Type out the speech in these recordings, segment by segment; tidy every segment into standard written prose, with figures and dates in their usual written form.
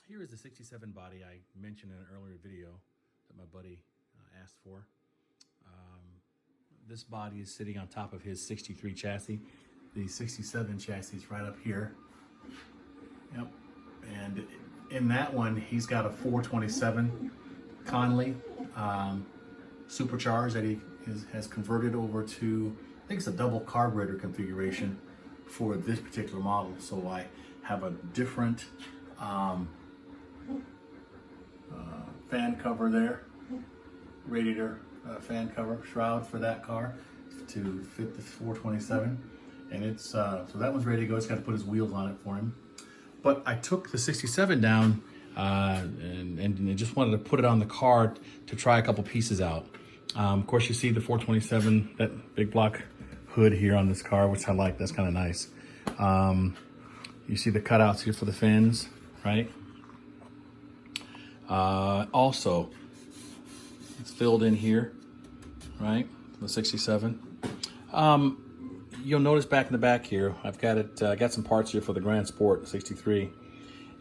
Here is the 67 body I mentioned in an earlier video that my buddy asked for. This body is sitting on top of his 63 chassis. The 67 chassis is right up here. Yep. And in that one, he's got a 427 Conley supercharged that he has converted over to, I think it's a double carburetor configuration for this particular model. So I have a different fan cover there, radiator fan cover shroud for that car to fit the 427, and it's so that one's ready to go. It's got to put his wheels on it for him. But I took the 67 down and just wanted to put it on the car to try a couple pieces out. Of course, you see the 427, that big block hood here on this car, which I like. That's kind of nice. You see the cutouts here for the fins, right? Also, it's filled in here, right? The 67. You'll notice back in the back here, I've got it. Got some parts here for the Grand Sport 63,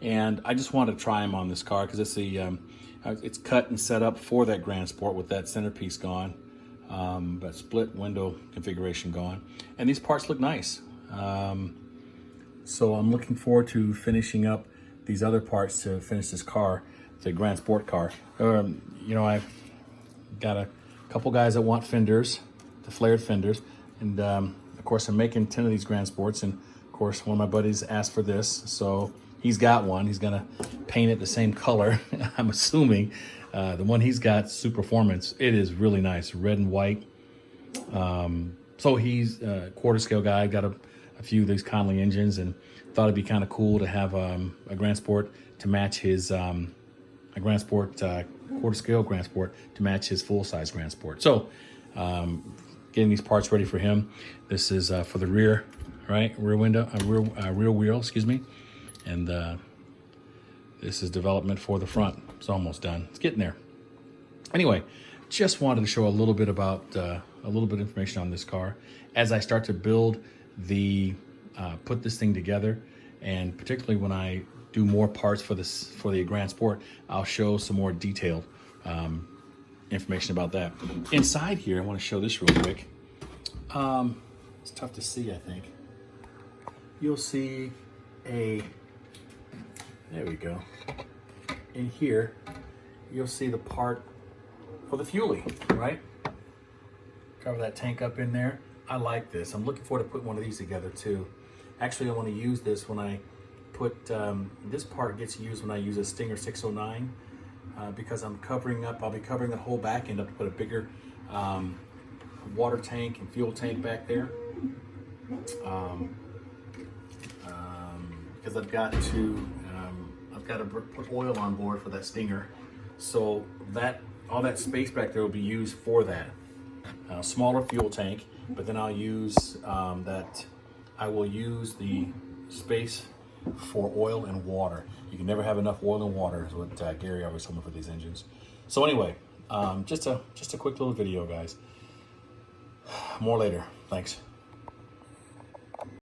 and I just wanted to try them on this car because it's the it's cut and set up for that Grand Sport with that centerpiece gone, that split window configuration gone, and these parts look nice. So I'm looking forward to finishing up these other parts to finish this car, the Grand Sport car. You know, I've got a couple guys that want fenders, the flared fenders, and of course I'm making 10 of these Grand Sports, and of course one of my buddies asked for this, so he's got one. He's gonna paint it the same color. I'm assuming the one he's got, Super Performance, it is really nice, red and white. So he's a quarter scale guy, got a few of these Conley engines, and thought it'd be kind of cool to have a Grand Sport to match his a Grand Sport quarter scale Grand Sport to match his full size Grand Sport. So getting these parts ready for him. This is for the rear, right? Rear window, rear wheel, excuse me. And this is development for the front. It's almost done. It's getting there. Anyway, just wanted to show a little bit about a little bit of information on this car as I start to build the put this thing together, and particularly when I do more parts for the Grand Sport, I'll show some more detailed information about that. Inside here, I want to show this real quick. It's tough to see, I think. You'll see there we go. In here, you'll see the part for the fueling, right? Cover that tank up in there. I like this. I'm looking forward to putting one of these together too. Actually, I want to use this when I put, this part gets used when I use a Stinger 609 because I'll be covering the whole back end up to put a bigger water tank and fuel tank back there. Because I've got to put oil on board for that Stinger. So all that space back there will be used for that. Smaller fuel tank, but then I'll use I will use the space for oil and water. You can never have enough oil and water, is what Gary always told me for these engines. So anyway, just a quick little video, guys. More later. Thanks.